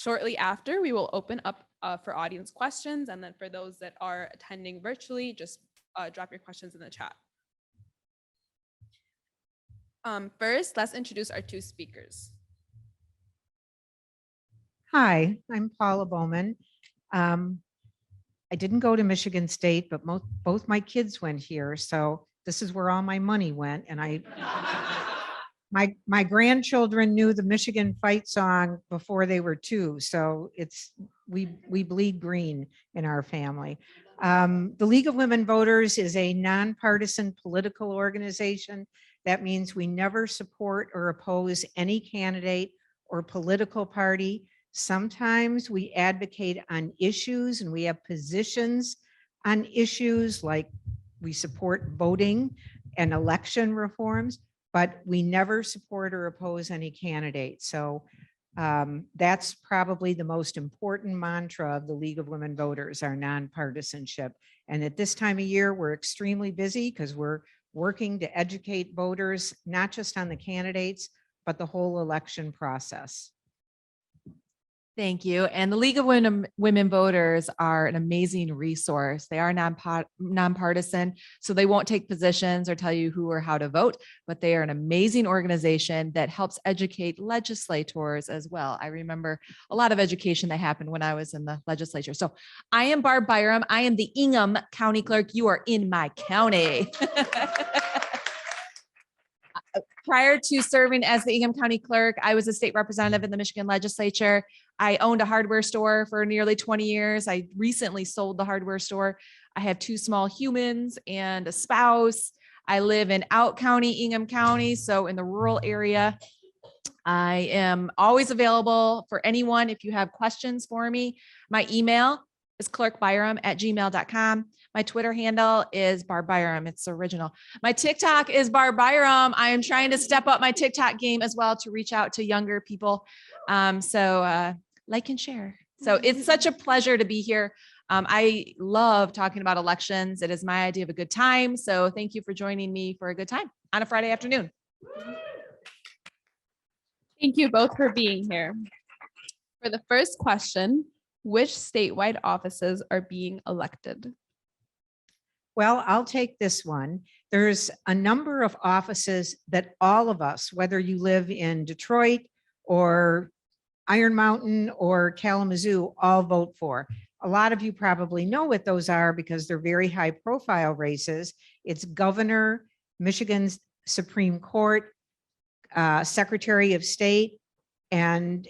Shortly after, we will open up for audience questions. And then for those that are attending virtually, just drop your questions in the chat. First, let's introduce our two speakers. Hi, I'm Paula Bowman. I didn't go to Michigan State, but both my kids went here. So this is where all my money went. And my grandchildren knew the Michigan fight song before they were 2. So we bleed green in our family. The League of Women Voters is a nonpartisan political organization. That means we never support or oppose any candidate or political party. Sometimes we advocate on issues and we have positions on issues like we support voting and election reforms, but we never support or oppose any candidate. So that's probably the most important mantra of the League of Women Voters, our nonpartisanship. And at this time of year, we're extremely busy because we're working to educate voters, not just on the candidates, but the whole election process. Thank you. And the League of Women Voters are an amazing resource. They are nonpartisan, so they won't take positions or tell you who or how to vote, but they are an amazing organization that helps educate legislators as well. I remember a lot of education that happened when I was in the legislature. So I am Barb Byram. I am the Ingham County Clerk. You are in my county. Prior to serving as the Ingham County Clerk, I was a state representative in the Michigan legislature. I owned a hardware store for nearly 20 years. I recently sold the hardware store. I have 2 small humans and a spouse. I live in Out County, Ingham County, so in the rural area. I am always available for anyone if you have questions for me. My email is clerkbyram@gmail.com. My Twitter handle is Barb Byram. It's original. My TikTok is Barb Byram. I am trying to step up my TikTok game as well to reach out to younger people. So like and share. So it's such a pleasure to be here. I love talking about elections. It is my idea of a good time. So thank you for joining me for a good time on a Friday afternoon. Thank you both for being here. For the first question, which statewide offices are being elected? Well, I'll take this one. There's a number of offices that all of us, whether you live in Detroit or Iron Mountain or Kalamazoo, all vote for. A lot of you probably know what those are because they're very high profile races. It's governor, Michigan's Supreme Court, Secretary of State, and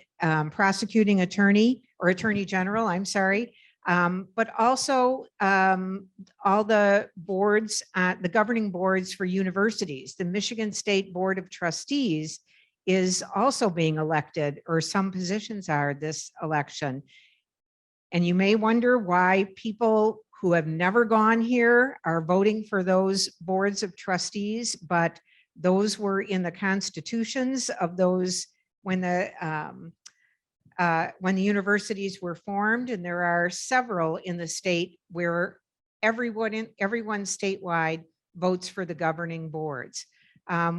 prosecuting attorney or attorney general, I'm sorry. But also all the boards, the governing boards for universities. The Michigan State Board of Trustees is also being elected, or some positions are this election. And you may wonder why people who have never gone here are voting for those boards of trustees, but those were in the constitutions of those when the universities were formed, and there are several in the state where everyone statewide votes for the governing boards.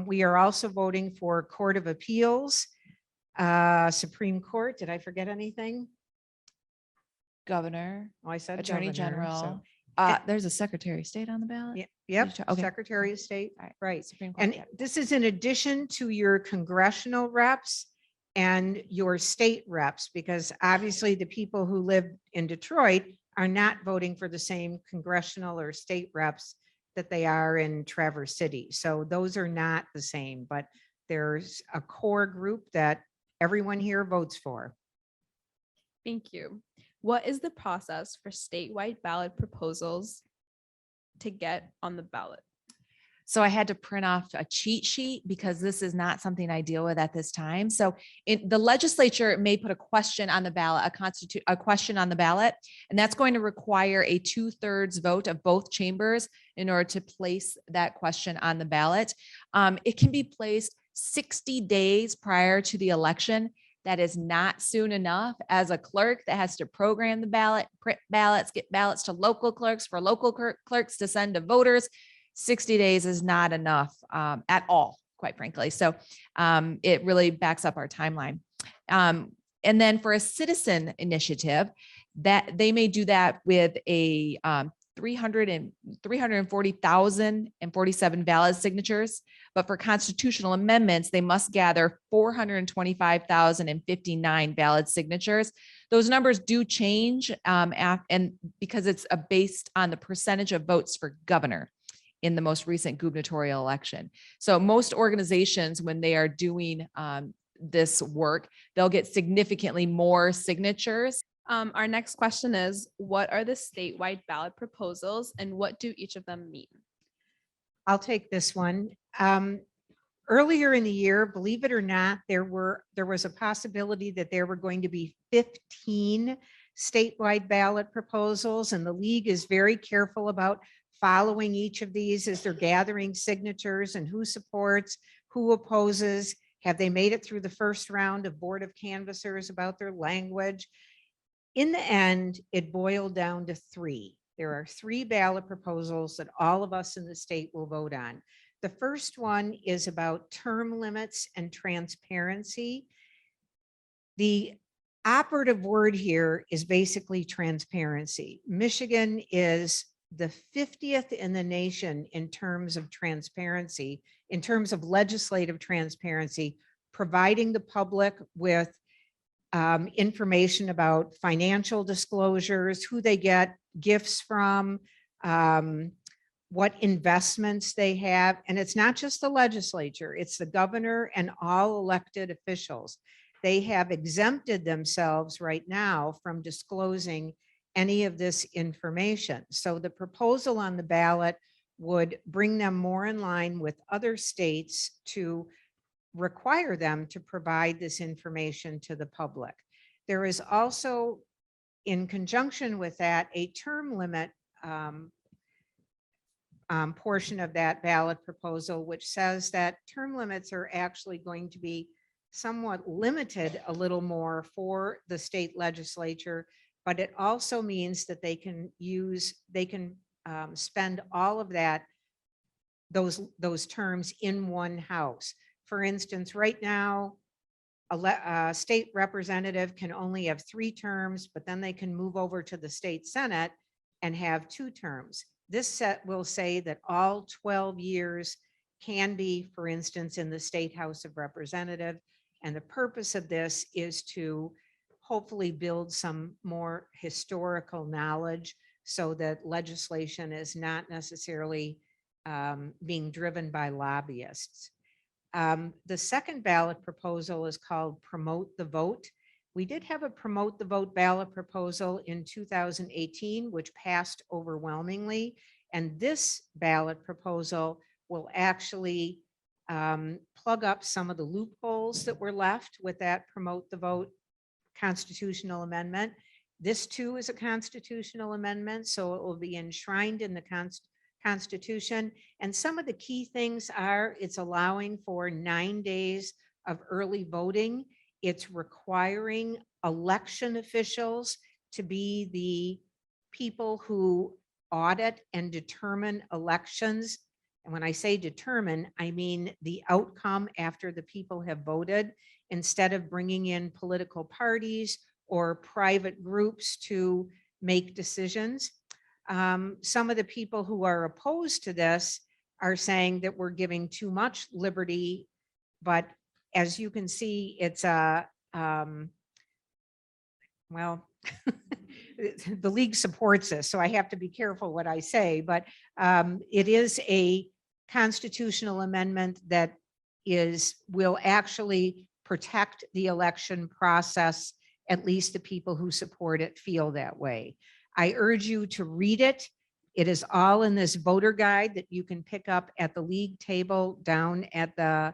We are also voting for Court of Appeals, Supreme Court. Did I forget anything? Governor, Oh, I said Attorney governor, General. so- There's a Secretary of State on the ballot. Yep, Okay. Secretary of State, All right. right. Supreme Court. And Yeah. this is in addition to your congressional reps and your state reps, because obviously the people who live in Detroit are not voting for the same congressional or state reps that they are in Traverse City. So those are not the same, but there's a core group that everyone here votes for. Thank you. What is the process for statewide ballot proposals to get on the ballot? So I had to print off a cheat sheet because this is not something I deal with at this time. So the legislature may put a question on the ballot, a question on the ballot, and that's going to require a 2/3 vote of both chambers in order to place that question on the ballot. It can be placed 60 days prior to the election. That is not soon enough. As a clerk that has to program the ballot, print ballots, get ballots to local clerks for local clerks to send to voters, 60 days is not enough at all, quite frankly. So it really backs up our timeline. And then for a citizen initiative, that they may do that with a 340,047 valid signatures. But for constitutional amendments, they must gather 425,059 valid signatures. Those numbers do change, and because it's based on the percentage of votes for governor in the most recent gubernatorial election. So most organizations, when they are doing this work, they'll get significantly more signatures. Our next question is, what are the statewide ballot proposals and what do each of them mean? I'll take this one. Earlier in the year, believe it or not, there was a possibility that there were going to be 15 statewide ballot proposals, and the league is very careful about following each of these as they're gathering signatures and who supports, who opposes. Have they made it through the first round of Board of Canvassers about their language? In the end, it boiled down to 3. There are 3 ballot proposals that all of us in the state will vote on. The first one is about term limits and transparency. The operative word here is basically transparency. Michigan is the 50th in the nation in terms of transparency, in terms of legislative transparency, providing the public with information about financial disclosures, who they get gifts from, what investments they have. And it's not just the legislature, it's the governor and all elected officials. They have exempted themselves right now from disclosing any of this information. So the proposal on the ballot would bring them more in line with other states to require them to provide this information to the public. There is also, in conjunction with that, a term limit portion of that ballot proposal, which says that term limits are actually going to be somewhat limited a little more for the state legislature, but it also means that they can spend all of that, those terms in one house. For instance, right now, a state representative can only have 3 terms, but then they can move over to the state Senate and have 2 terms. This set will say that all 12 years can be, for instance, in the State House of Representatives. And the purpose of this is to hopefully build some more historical knowledge so that legislation is not necessarily being driven by lobbyists. The second ballot proposal is called Promote the Vote. We did have a Promote the Vote ballot proposal in 2018, which passed overwhelmingly. And this ballot proposal will actually plug up some of the loopholes that were left with that Promote the Vote constitutional amendment. This too is a constitutional amendment, so it will be enshrined in the Constitution. And some of the key things are, it's allowing for 9 days of early voting. It's requiring election officials to be the people who audit and determine elections. And when I say determine, I mean the outcome after the people have voted, instead of bringing in political parties or private groups to make decisions. Some of the people who are opposed to this are saying that we're giving too much liberty, but as you can see, it's a, well, the league supports this, so I have to be careful what I say, but it is a constitutional amendment that will actually protect the election process. At least the people who support it feel that way. I urge you to read it. It is all in this voter guide that you can pick up at the league table down at the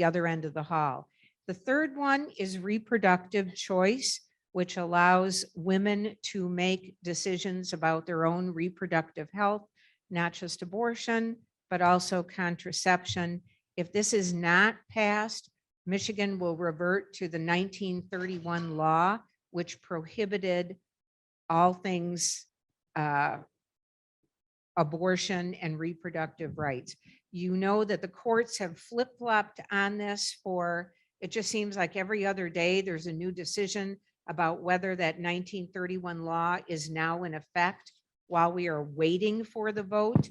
other end of the hall. The third one is reproductive choice, which allows women to make decisions about their own reproductive health, not just abortion, but also contraception. If this is not passed, Michigan will revert to the 1931 law, which prohibited all things abortion and reproductive rights. You know that the courts have flip-flopped on this for It just seems like every other day there's a new decision about whether that 1931 law is now in effect while we are waiting for the vote.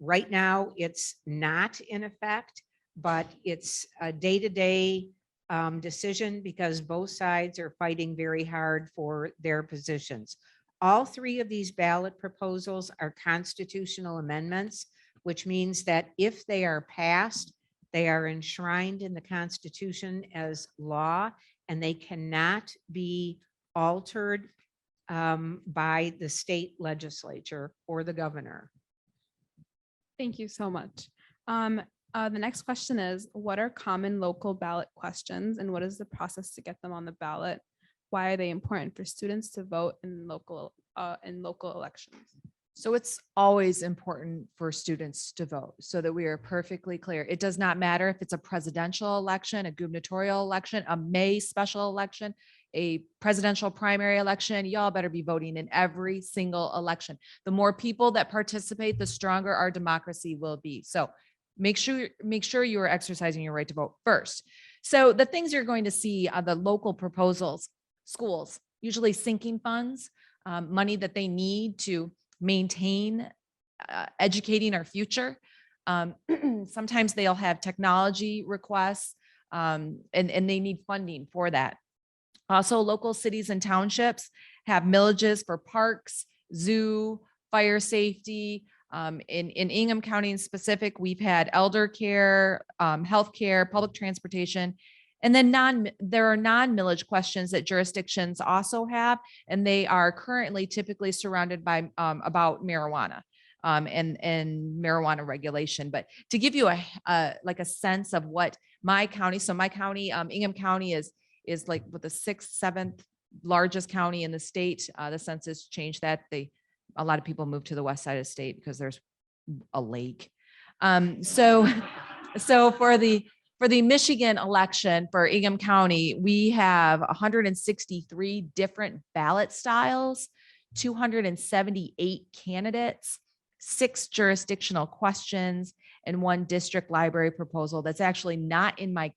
Right now, it's not in effect, but it's a day-to-day decision because both sides are fighting very hard for their positions. All three of these ballot proposals are constitutional amendments, which means that if they are passed, they are enshrined in the Constitution as law, and they cannot be altered by the state legislature or the governor. Thank you so much. The next question is, what are common local ballot questions and what is the process to get them on the ballot? Why are they important for students to vote in local elections? So it's always important for students to vote so that we are perfectly clear. It does not matter if it's a presidential election, a gubernatorial election, a May special election, a presidential primary election. Y'all better be voting in every single election. The more people that participate, the stronger our democracy will be. So make sure you are exercising your right to vote first. So the things you're going to see are the local proposals, schools, usually sinking funds, money that they need to maintain educating our future. Sometimes they'll have technology requests and they need funding for that. Also, local cities and townships have millages for parks, zoo, fire safety. In Ingham County in specific, we've had elder care, healthcare, public transportation. And then there are non-millage questions that jurisdictions also have, and they are currently typically surrounded by about marijuana and marijuana regulation. But to give you a sense of what my county, so my county, Ingham County is like with the 6th, 7th largest county in the state. The census changed that. A lot of people moved to the west side of the state because there's a lake. So for the Michigan election for Ingham County, we have 163 different ballot styles, 278 candidates, 6 jurisdictional questions, and 1 district library proposal that's actually not in my,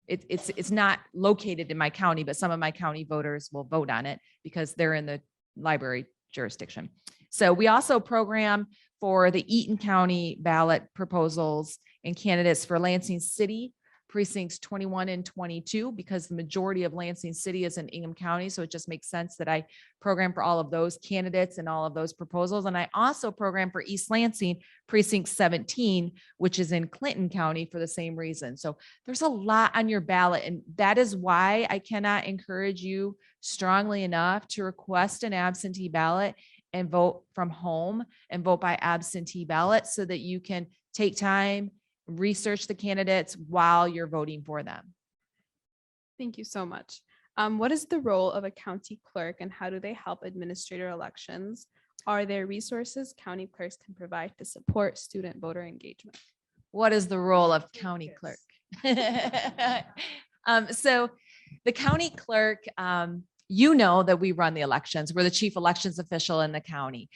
it's not located in my county, but some of my county voters will vote on it because they're in the library jurisdiction. So we also program for the Eaton County ballot proposals and candidates for Lansing City, precincts 21 and 22, because the majority of Lansing City is in Ingham County. So it just makes sense that I program for all of those candidates and all of those proposals. And I also program for East Lansing, precinct 17, which is in Clinton County for the same reason. So there's a lot on your ballot. And that is why I cannot encourage you strongly enough to request an absentee ballot and vote from home and vote by absentee ballot so that you can take time, research the candidates while you're voting for them. Thank you so much. What is the role of a county clerk and how do they help administrator elections? Are there resources county clerks can provide to support student voter engagement? What is the role of county clerk? So the county clerk, you know that we run the elections. We're the chief elections official in the county.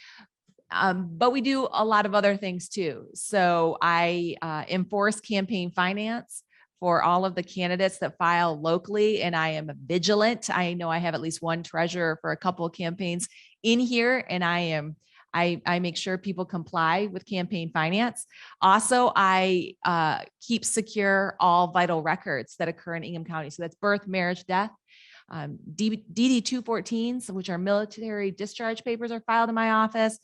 But we do a lot of other things too. So I enforce campaign finance for all of the candidates that file locally, and I am vigilant. I know I have at least 1 treasurer for a couple of campaigns in here, and I make sure people comply with campaign finance. Also, I keep secure all vital records that occur in Ingham County. So that's birth, marriage, death. DD 214s, which are military discharge papers, are filed in my office.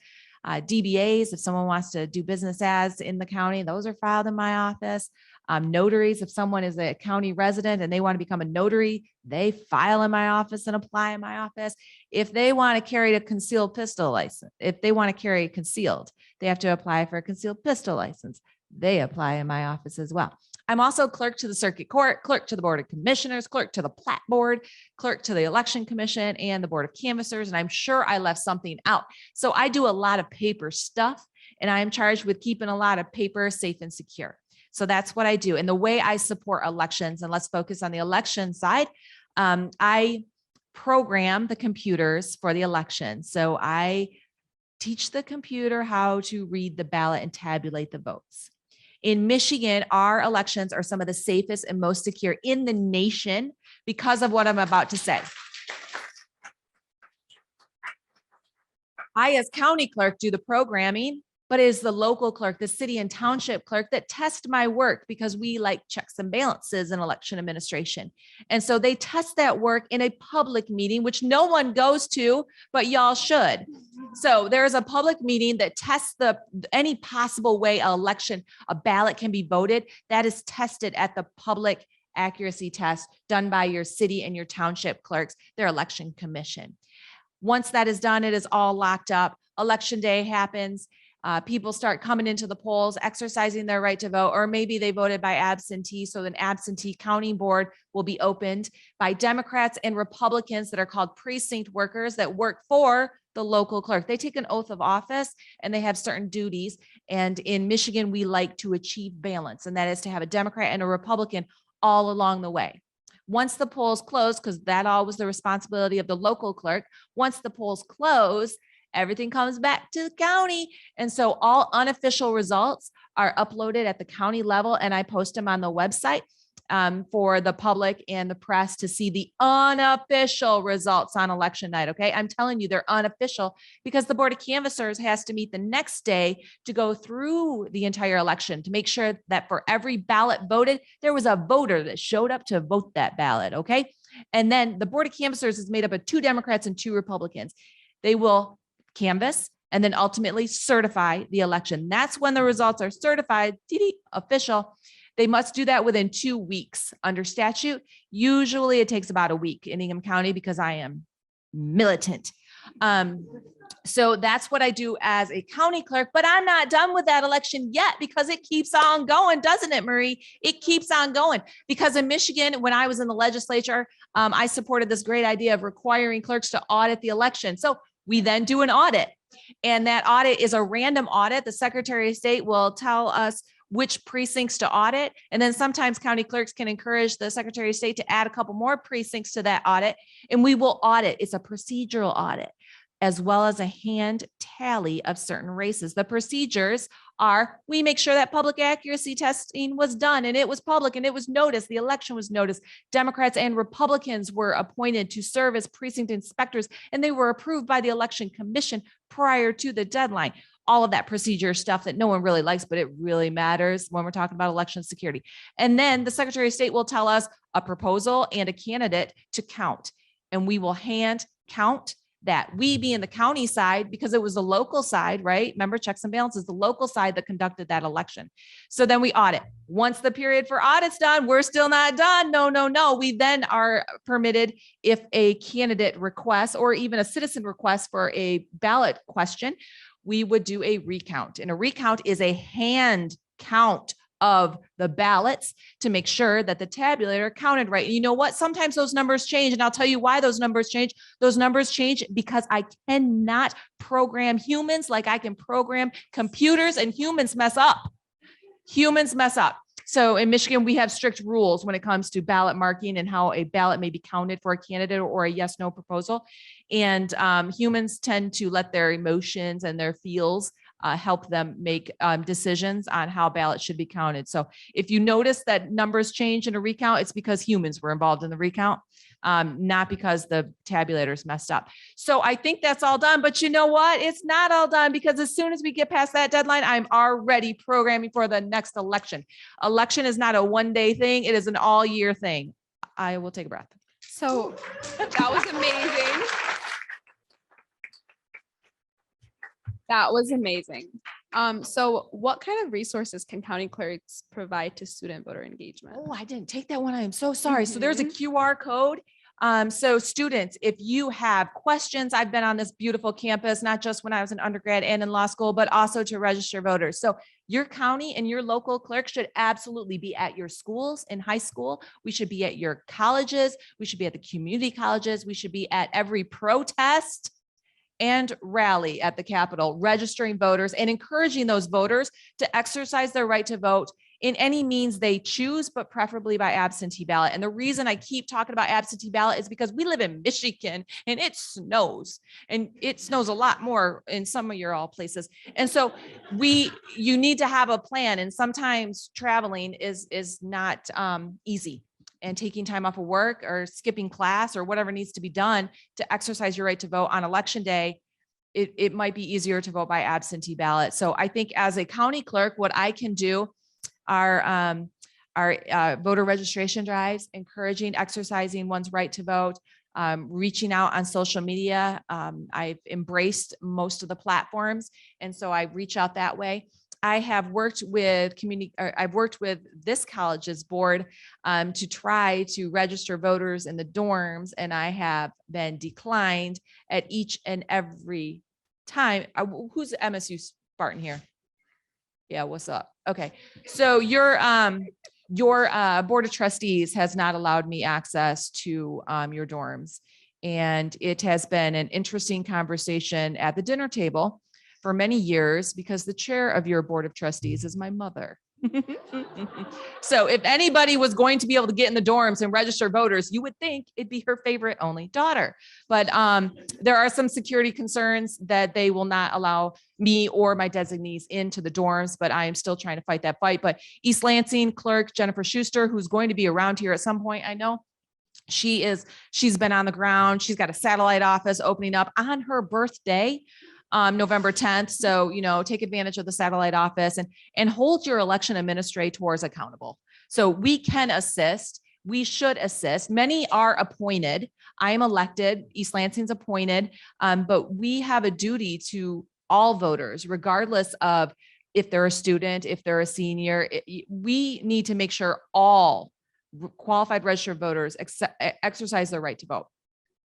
DBAs, if someone wants to do business as in the county, those are filed in my office. Notaries, if someone is a county resident and they want to become a notary, they file in my office and apply in my office. If they want to carry a concealed pistol license, if they want to carry concealed, they have to apply for a concealed pistol license. They apply in my office as well. I'm also clerk to the circuit court, clerk to the board of commissioners, clerk to the plat board, clerk to the election commission and the board of canvassers. And I'm sure I left something out. So I do a lot of paper stuff and I'm charged with keeping a lot of paper safe and secure. So that's what I do. And the way I support elections, and let's focus on the election side, I program the computers for the election. So I teach the computer how to read the ballot and tabulate the votes. In Michigan, our elections are some of the safest and most secure in the nation because of what I'm about to say. I, as county clerk, do the programming, but it is the local clerk, the city and township clerk that test my work because we like checks and balances in election administration. And so they test that work in a public meeting, which no one goes to, but y'all should. So there's a public meeting that tests any possible way a ballot can be voted. That is tested at the public accuracy test done by your city and your township clerks, their election commission. Once that is done, it is all locked up. Election day happens. People start coming into the polls, exercising their right to vote, or maybe they voted by absentee. So an absentee counting board will be opened by Democrats and Republicans that are called precinct workers that work for the local clerk. They take an oath of office and they have certain duties. And in Michigan, we like to achieve balance, and that is to have a Democrat and a Republican all along the way. Once the polls close, because that all was the responsibility of the local clerk, once the polls close, everything comes back to the county. And so all unofficial results are uploaded at the county level, and I post them on the website for the public and the press to see the unofficial results on election night. Okay. I'm telling you, they're unofficial because the Board of Canvassers has to meet the next day to go through the entire election to make sure that for every ballot voted, there was a voter that showed up to vote that ballot. Okay. And then the Board of Canvassers is made up of 2 Democrats and 2 Republicans. They will canvass and then ultimately certify the election. That's when the results are certified, official. They must do that within 2 weeks under statute. Usually it takes about a week in Ingham County because I am militant. So that's what I do as a county clerk, but I'm not done with that election yet because it keeps on going, doesn't it, Marie? It keeps on going because in Michigan, when I was in the legislature, I supported this great idea of requiring clerks to audit the election. So we then do an audit, and that audit is a random audit. The Secretary of State will tell us which precincts to audit. And then sometimes county clerks can encourage the Secretary of State to add a couple more precincts to that audit, and we will audit. It's a procedural audit, as well as a hand tally of certain races. The procedures are, we make sure that public accuracy testing was done and it was public and it was noticed. The election was noticed. Democrats and Republicans were appointed to serve as precinct inspectors, and they were approved by the election commission prior to the deadline. All of that procedure stuff that no one really likes, but it really matters when we're talking about election security. And then the Secretary of State will tell us a proposal and a candidate to count, and we will hand count that, we being the county side, because it was the local side, right? Remember, checks and balances, the local side that conducted that election. So then we audit. Once the period for audit's done, we're still not done. No. We then are permitted, if a candidate requests or even a citizen requests for a ballot question, we would do a recount. And a recount is a hand count of the ballots to make sure that the tabulator counted right. And you know what? Sometimes those numbers change, and I'll tell you why those numbers change. Those numbers change because I cannot program humans like I can program computers, and humans mess up. Humans mess up. So in Michigan, we have strict rules when it comes to ballot marking and how a ballot may be counted for a candidate or a yes/no proposal. And humans tend to let their emotions and their feels help them make decisions on how ballots should be counted. So if you notice that numbers change in a recount, it's because humans were involved in the recount, not because the tabulator's messed up. So I think that's all done, but you know what? It's not all done, because as soon as we get past that deadline, I'm already programming for the next election. Election is not a one-day thing. It is an all-year thing. I will take a breath. So that was amazing. That was amazing. So what kind of resources can county clerks provide to student voter engagement? Oh, I didn't take that one. I am so sorry. So there's a QR code. So students, if you have questions, I've been on this beautiful campus, not just when I was an undergrad and in law school, but also to register voters. So your county and your local clerk should absolutely be at your schools in high school. We should be at your colleges. We should be at the community colleges. We should be at every protest and rally at the Capitol, registering voters and encouraging those voters to exercise their right to vote in any means they choose, but preferably by absentee ballot. And the reason I keep talking about absentee ballot is because we live in Michigan and it snows, and it snows a lot more in some of your all places. And so you need to have a plan, and sometimes traveling is not easy, and taking time off of work or skipping class or whatever needs to be done to exercise your right to vote on election day, it might be easier to vote by absentee ballot. So I think as a county clerk, what I can do are voter registration drives, encouraging, exercising one's right to vote, reaching out on social media. I've embraced most of the platforms, and so I reach out that way. I have worked with I've worked with this college's board to try to register voters in the dorms, and I have been declined at each and every time. Who's MSU Spartan here? Yeah, what's up? Okay, so your board of trustees has not allowed me access to your dorms, and it has been an interesting conversation at the dinner table for many years because the chair of your board of trustees is my mother. So if anybody was going to be able to get in the dorms and register voters, you would think it'd be her favorite only daughter. But there are some security concerns that they will not allow me or my designees into the dorms, but I am still trying to fight that fight. But East Lansing clerk Jennifer Schuster, who's going to be around here at some point, I know, she's been on the ground. She's got a satellite office opening up on her birthday, November 10th. So, take advantage of the satellite office and hold your election administrators accountable. So we can assist. We should assist. Many are appointed. I am elected. East Lansing's appointed. But we have a duty to all voters, regardless of if they're a student, if they're a senior. We need to make sure all qualified registered voters exercise their right to vote.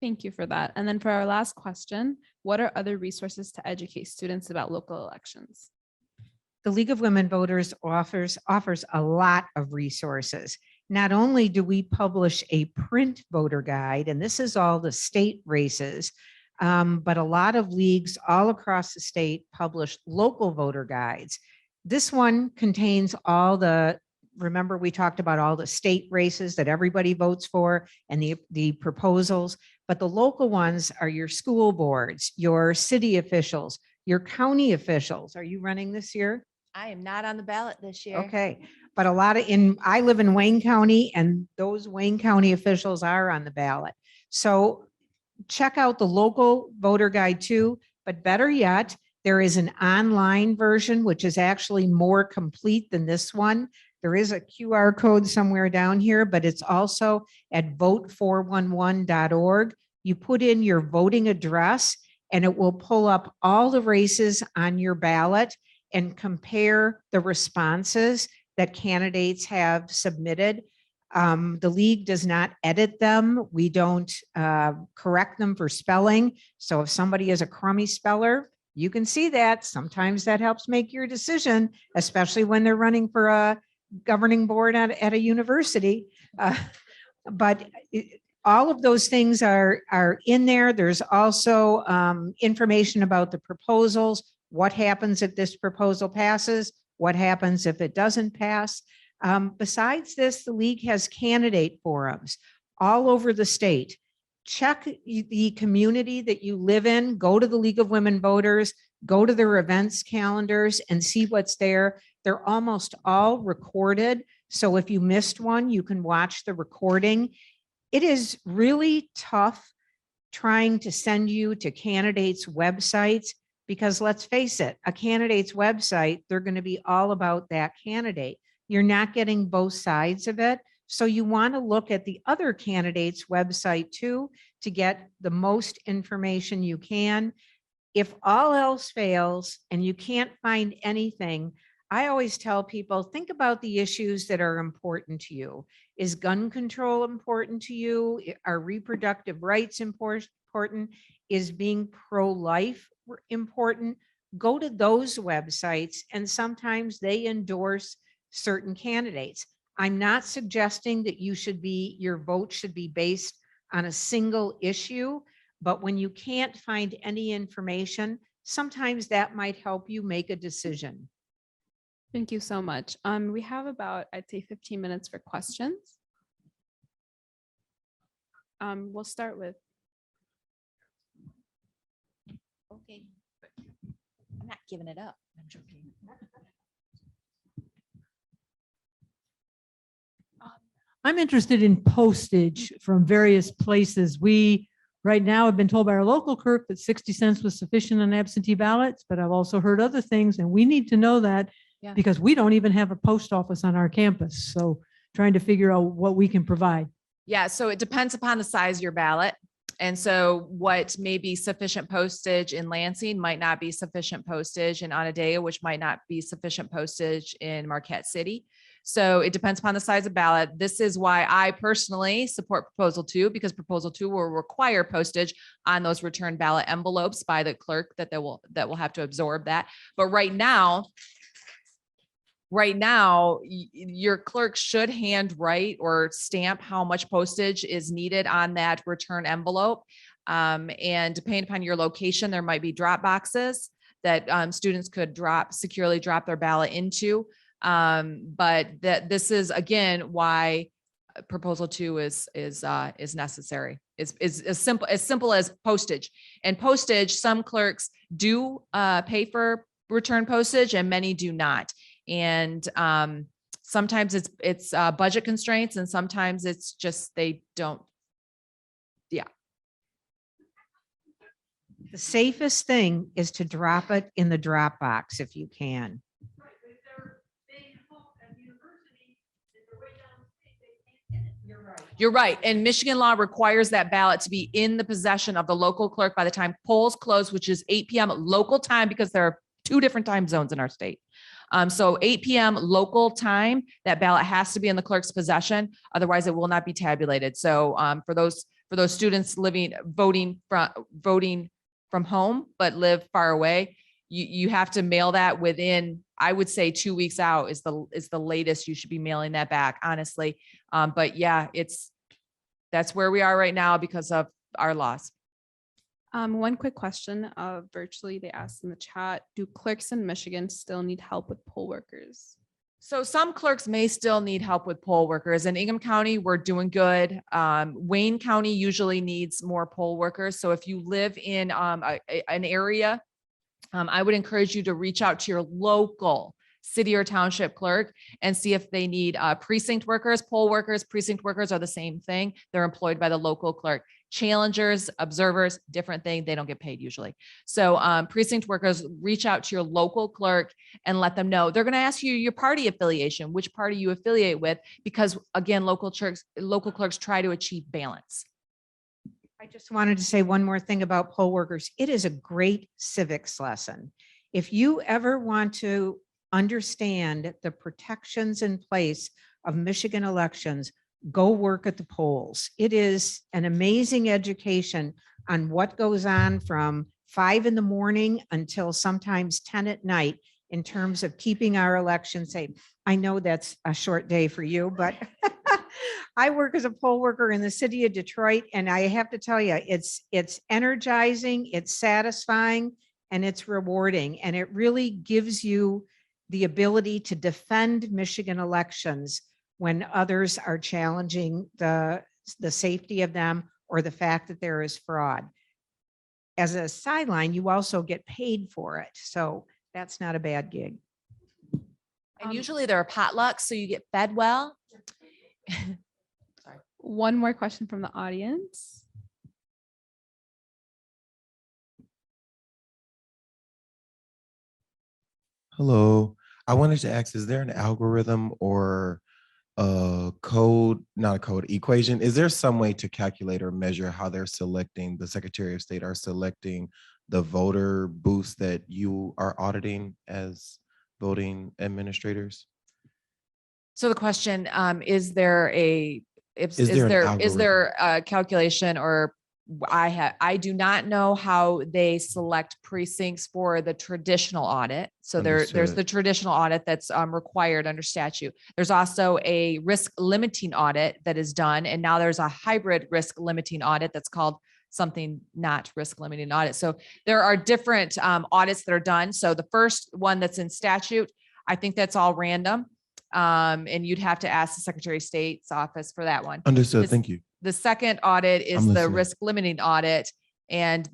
Thank you for that. And then for our last question, what are other resources to educate students about local elections? The League of Women Voters offers a lot of resources. Not only do we publish a print voter guide, and this is all the state races, but a lot of leagues all across the state publish local voter guides. This one contains remember we talked about all the state races that everybody votes for and the proposals, but the local ones are your school boards, your city officials, your county officials. Are you running this year? I am not on the ballot this year. Okay, but I live in Wayne County, and those Wayne County officials are on the ballot. So check out the local voter guide too, but better yet, there is an online version, which is actually more complete than this one. There is a QR code somewhere down here, but it's also at vote411.org. You put in your voting address and it will pull up all the races on your ballot and compare the responses that candidates have submitted. The league does not edit them. We don't correct them for spelling. So if somebody is a crummy speller, you can see that. Sometimes that helps make your decision, especially when they're running for a governing board at a university. But all of those things are in there. There's also information about the proposals, what happens if this proposal passes, what happens if it doesn't pass. Besides this, the league has candidate forums all over the state. Check the community that you live in, go to the League of Women Voters, go to their events calendars and see what's there. They're almost all recorded. So if you missed one, you can watch the recording. It is really tough trying to send you to candidates' websites because let's face it, a candidate's website, they're going to be all about that candidate. You're not getting both sides of it. So you want to look at the other candidate's website too to get the most information you can. If all else fails and you can't find anything, I always tell people, think about the issues that are important to you. Is gun control important to you? Are reproductive rights important? Is being pro-life important? Go to those websites, and sometimes they endorse certain candidates. I'm not suggesting that your vote should be based on a single issue, but when you can't find any information, sometimes that might help you make a decision. Thank you so much. We have about, I'd say 15 minutes for questions. We'll start with, Okay. I'm not giving it up. I'm joking. I'm interested in postage from various places. We right now have been told by our local clerk that 60 cents was sufficient on absentee ballots, but I've also heard other things, and we need to know that Yeah. because we don't even have a post office on our campus. So trying to figure out what we can provide. Yeah, so it depends upon the size of your ballot. And so what may be sufficient postage in Lansing might not be sufficient postage in Onondaga, which might not be sufficient postage in Marquette City. So it depends upon the size of ballot. This is why I personally support proposal 2, because proposal 2 will require postage on those return ballot envelopes by the clerk that will have to absorb that. But right now, your clerk should handwrite or stamp how much postage is needed on that return envelope. And depending upon your location, there might be drop boxes that students could securely drop their ballot into. But this is again why proposal 2 is necessary. Is as simple as postage. And postage, some clerks do pay for return postage and many do not. And sometimes it's budget constraints, and sometimes it's just they don't. Yeah. The safest thing is to drop it in the drop box if you can. You're right. And Michigan law requires that ballot to be in the possession of the local clerk by the time polls close, which is 8 p.m. local time, because there are 2 different time zones in our state. So 8 p.m. local time, that ballot has to be in the clerk's possession. Otherwise, it will not be tabulated. So for those students voting from home, but live far away, you have to mail that within, I would say 2 weeks out is the latest you should be mailing that back, honestly. But yeah, that's where we are right now because of our laws. one quick question, virtually they asked in the chat, do clerks in Michigan still need help with poll workers? So some clerks may still need help with poll workers. In Ingham County, we're doing good. Wayne County usually needs more poll workers. So if you live in an area, I would encourage you to reach out to your local city or township clerk and see if they need precinct workers. Poll workers, precinct workers are the same thing. They're employed by the local clerk. Challengers, observers, different thing. They don't get paid usually. So precinct workers, reach out to your local clerk and let them know. They're going to ask you your party affiliation, which party you affiliate with, because again, local clerks try to achieve balance. I just wanted to say one more thing about poll workers. It is a great civics lesson. If you ever want to understand the protections in place of Michigan elections, go work at the polls. It is an amazing education on what goes on from 5 in the morning until sometimes 10 at night in terms of keeping our elections safe. I know that's a short day for you, but I work as a poll worker in the city of Detroit, and I have to tell you, it's energizing, it's satisfying, and it's rewarding. And it really gives you the ability to defend Michigan elections when others are challenging the safety of them or the fact that there is fraud. As a sideline, you also get paid for it. So that's not a bad gig. And usually there are potlucks, so you get fed well. One more question from the audience. Hello. I wanted to ask, is there an algorithm or a code, not a code, equation? Is there some way to calculate or measure how they're selecting, the Secretary of State are selecting the voter booths that you are auditing as voting administrators? So the question, is there a calculation, or I do not know how they select precincts for the traditional audit. So there's Understood. the traditional audit that's required under statute. There's also a risk limiting audit that is done. And now there's a hybrid risk limiting audit that's called something not risk limiting audit. So there are different audits that are done. So the first one that's in statute, I think that's all random. And you'd have to ask the Secretary of State's office for that one. Understood. This- Thank you. The second audit is I'm the listening. risk limiting audit. And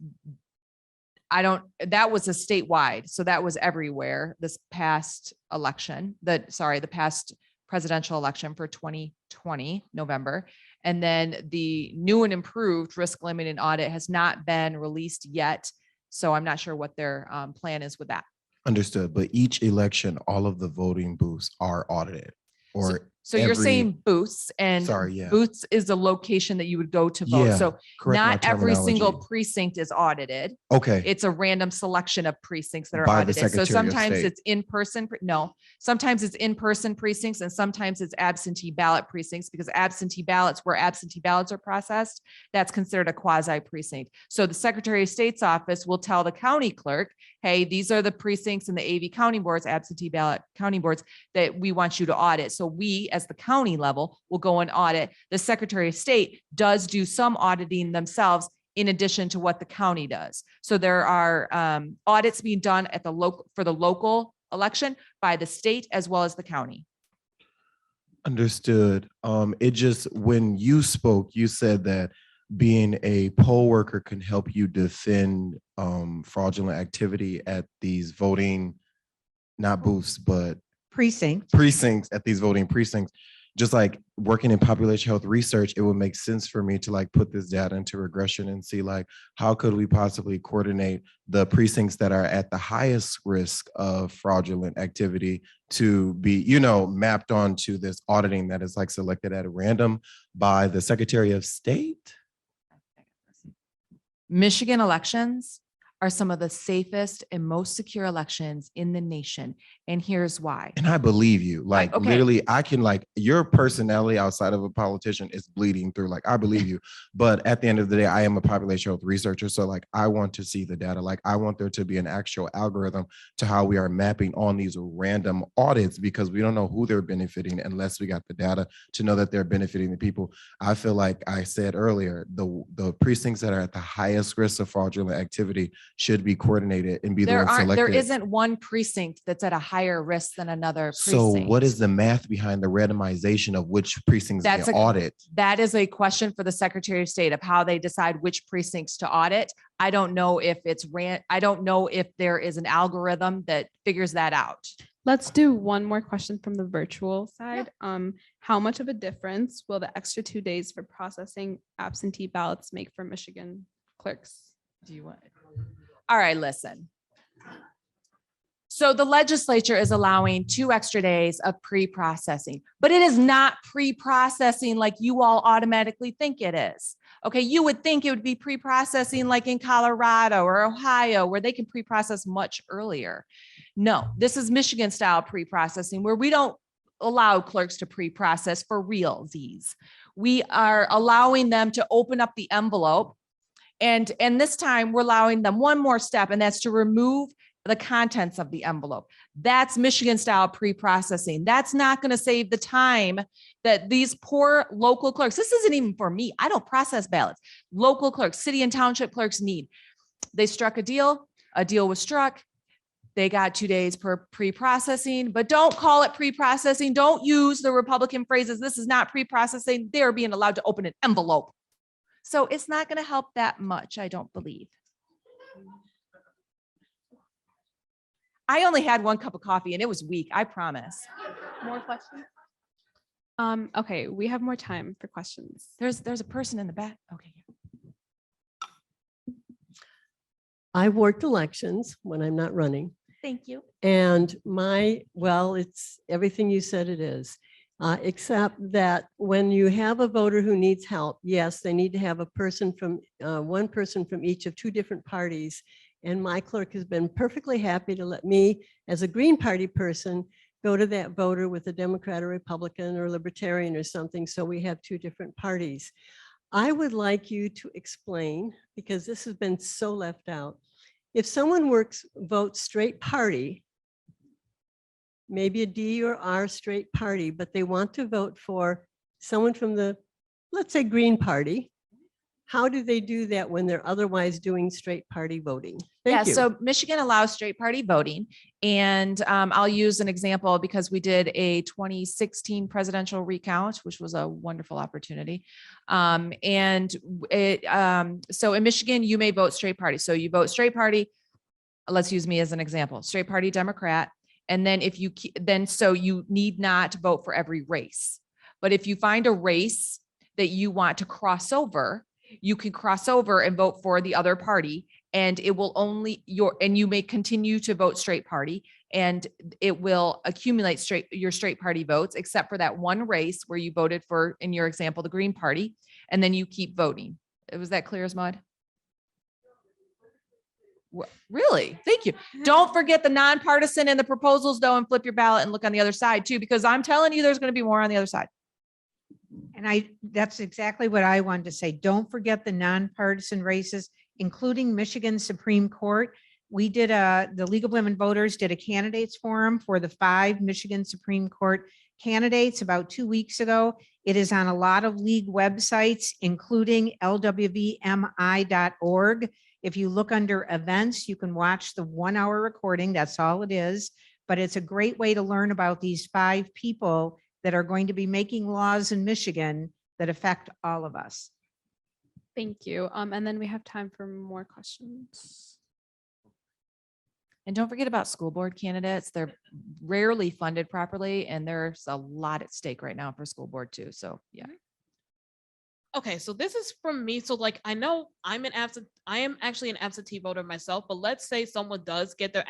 that was a statewide. So that was everywhere this past election, the past presidential election for 2020, November. And then the new and improved risk limiting audit has not been released yet. So I'm not sure what their plan is with that. Understood. But each election, all of the voting booths are audited or So you're every- saying booths, and Sorry, yeah. booths is the location that you would go to vote. Yeah, So correct my not every single terminology. precinct is audited. Okay. It's a random selection of precincts that are By the audited. So Secretary of sometimes State. it's in person. No, sometimes it's in-person precincts and sometimes it's absentee ballot precincts, because absentee ballots, where absentee ballots are processed, that's considered a quasi precinct. So the Secretary of State's office will tell the county clerk, hey, these are the precincts in the AV county boards, absentee ballot county boards, that we want you to audit. So we, as the county level, will go and audit. The Secretary of State does do some auditing themselves in addition to what the county does. So there are audits being done at the local election by the state as well as the county. Understood. It just, when you spoke, you said that being a poll worker can help you defend fraudulent activity at these voting, not booths, but precincts, at these voting precincts. Just like working in population health research, it would make sense for me to like put this data into regression and see like, how could we possibly coordinate the precincts that are at the highest risk of fraudulent activity to be, you know, mapped onto this auditing that is like selected at random by the Secretary of State? Michigan elections are some of the safest and most secure elections in the nation. And here's why. And I believe you, like okay. literally, I can like, your personality outside of a politician is bleeding through. Like, I believe you, but at the end of the day, I am a population health researcher. So like, I want to see the data. Like, I want there to be an actual algorithm to how we are mapping on these random audits, because we don't know who they're benefiting unless we got the data to know that they're benefiting the people. I feel like I said earlier, the precincts that are at the highest risk of fraudulent activity should be coordinated and be the ones selected. There isn't one precinct that's at a higher risk than another So precinct. what is the math behind the randomization of which precincts That's they audit? That is a question for the Secretary of State of how they decide which precincts to audit. I don't know if I don't know if there is an algorithm that figures that out. Let's do one more question from the virtual side. How much of a difference will the extra 2 days for processing absentee ballots make for Michigan clerks? Do you want? All right, listen. So the legislature is allowing 2 extra days of pre-processing, but it is not pre-processing like you all automatically think it is. Okay, you would think it would be pre-processing like in Colorado or Ohio, where they can pre-process much earlier. No, this is Michigan style pre-processing, where we don't allow clerks to pre-process for realsies. We are allowing them to open up the envelope. And this time we're allowing them one more step, and that's to remove the contents of the envelope. That's Michigan style pre-processing. That's not going to save the time that these poor local clerks, this isn't even for me, I don't process ballots. Local clerks, city and township clerks need. They struck a deal was struck. They got 2 days per pre-processing, but don't call it pre-processing. Don't use the Republican phrases. This is not pre-processing. They're being allowed to open an envelope. So it's not going to help that much, I don't believe. I only had 1 cup of coffee and it was weak, I promise. More questions? Okay, we have more time for questions. There's a person in the back. Okay. I've worked elections when I'm not running. Thank you. And it's everything you said it is, except that when you have a voter who needs help, yes, they need to have a person from, one person from each of 2 different parties. And my clerk has been perfectly happy to let me, as a Green Party person, go to that voter with a Democrat or Republican or Libertarian or something. So we have 2 different parties. I would like you to explain, because this has been so left out. If someone votes straight party, maybe a D or R straight party, but they want to vote for someone from the, let's say, Green Party, How do they do that when they're otherwise doing straight party voting? Yeah, Thank you. so Michigan allows straight party voting. And I'll use an example because we did a 2016 presidential recount, which was a wonderful opportunity. So in Michigan, you may vote straight party. So you vote straight party. Let's use me as an example, straight party Democrat. And then so you need not vote for every race. But if you find a race that you want to cross over, you can cross over and vote for the other party, and it will only and you may continue to vote straight party, and it will accumulate your straight party votes, except for that one race where you voted for, in your example, the Green Party, and then you keep voting. Was that clear as mud? Really? Thank you. Don't forget the nonpartisan and the proposals though, and flip your ballot and look on the other side too, because I'm telling you, there's going to be more on the other side. And that's exactly what I wanted to say. Don't forget the nonpartisan races, including Michigan Supreme Court. We did the League of Women Voters did a candidates forum for the 5 Michigan Supreme Court candidates about 2 weeks ago. It is on a lot of league websites, including lwvmi.org. If you look under events, you can watch the 1-hour recording. That's all it is. But it's a great way to learn about these 5 people that are going to be making laws in Michigan that affect all of us. Thank you. And then we have time for more questions. And don't forget about school board candidates. They're rarely funded properly, and there's a lot at stake right now for school board too. So yeah. Okay, so this is from me. So like, I know I am actually an absentee voter myself, but let's say someone does get their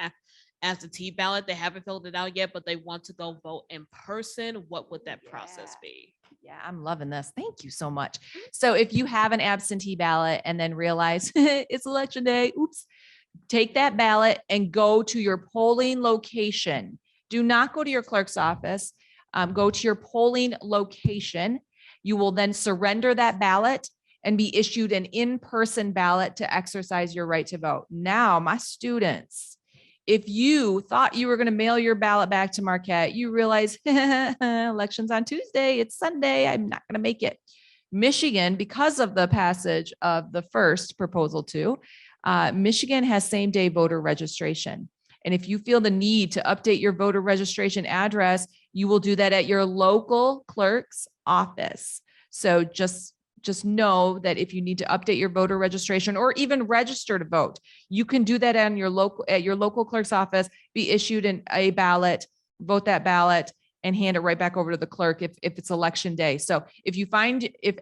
absentee ballot. They haven't filled it out yet, but they want to go vote in person. What would that process be? Yeah, I'm loving this. Thank you so much. So if you have an absentee ballot and then realize it's election day, oops, take that ballot and go to your polling location. Do not go to your clerk's office. Go to your polling location. You will then surrender that ballot and be issued an in-person ballot to exercise your right to vote. Now, my students, if you thought you were going to mail your ballot back to Marquette, you realize election's on Tuesday, it's Sunday, I'm not going to make it. Michigan, because of the passage of the first proposal 2, Michigan has same-day voter registration. And if you feel the need to update your voter registration address, you will do that at your local clerk's office. So just know that if you need to update your voter registration or even register to vote, you can do that at your local clerk's office, be issued a ballot, vote that ballot, and hand it right back over to the clerk if it's election day. So if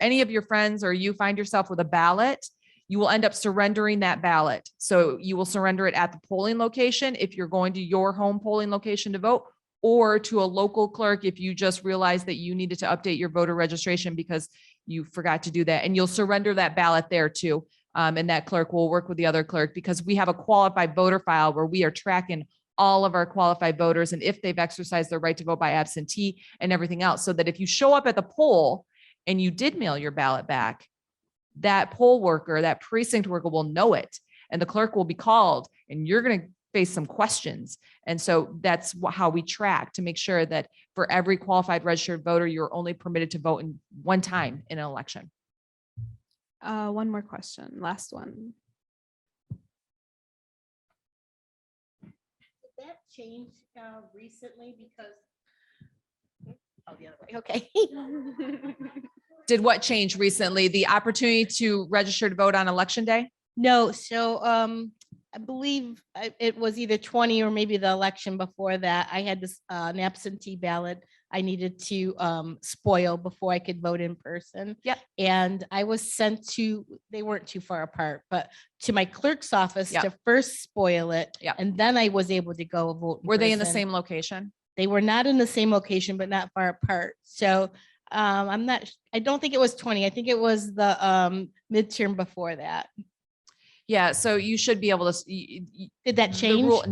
any of your friends or you find yourself with a ballot, you will end up surrendering that ballot. So you will surrender it at the polling location if you're going to your home polling location to vote, or to a local clerk if you just realized that you needed to update your voter registration because you forgot to do that. And you'll surrender that ballot there too. And that clerk will work with the other clerk, because we have a qualified voter file where we are tracking all of our qualified voters and if they've exercised their right to vote by absentee and everything else, so that if you show up at the poll and you did mail your ballot back, that poll worker, that precinct worker will know it, and the clerk will be called, and you're going to face some questions. And so that's how we track to make sure that for every qualified registered voter, you're only permitted to vote in one time in an election. One more question, last one. Did that change recently? Because the other way. Okay. Did what change recently? The opportunity to register to vote on election day? No, so I believe it was either 20 or maybe the election before that. I had this an absentee ballot I needed to spoil before I could vote in person. Yep. And I was sent to, they weren't too far apart, but to my clerk's office Yep. to first spoil it. Yep. And then I was able to go vote. Were they in the person. same location? They were not in the same location, but not far apart. So I don't think it was 20. I think it was the midterm before that. Yeah, so you should be able to. Did that the change? rule-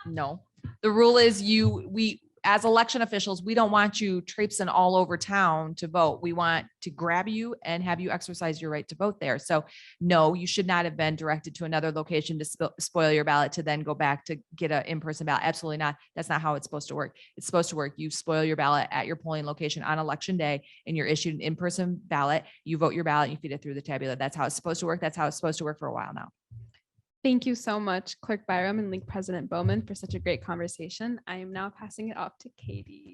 No. The rule is as election officials, we don't want you traipsing all over town to vote. We want to grab you and have you exercise your right to vote there. So no, you should not have been directed to another location to spoil your ballot to then go back to get an in-person ballot. Absolutely not. That's not how it's supposed to work. It's supposed to work. You spoil your ballot at your polling location on election day and you're issued an in-person ballot. You vote your ballot, and you feed it through the tabula. That's how it's supposed to work. That's how it's supposed to work for a while now. Thank you so much, Clerk Byram and League President Bowman, for such a great conversation. I am now passing it off to Katie.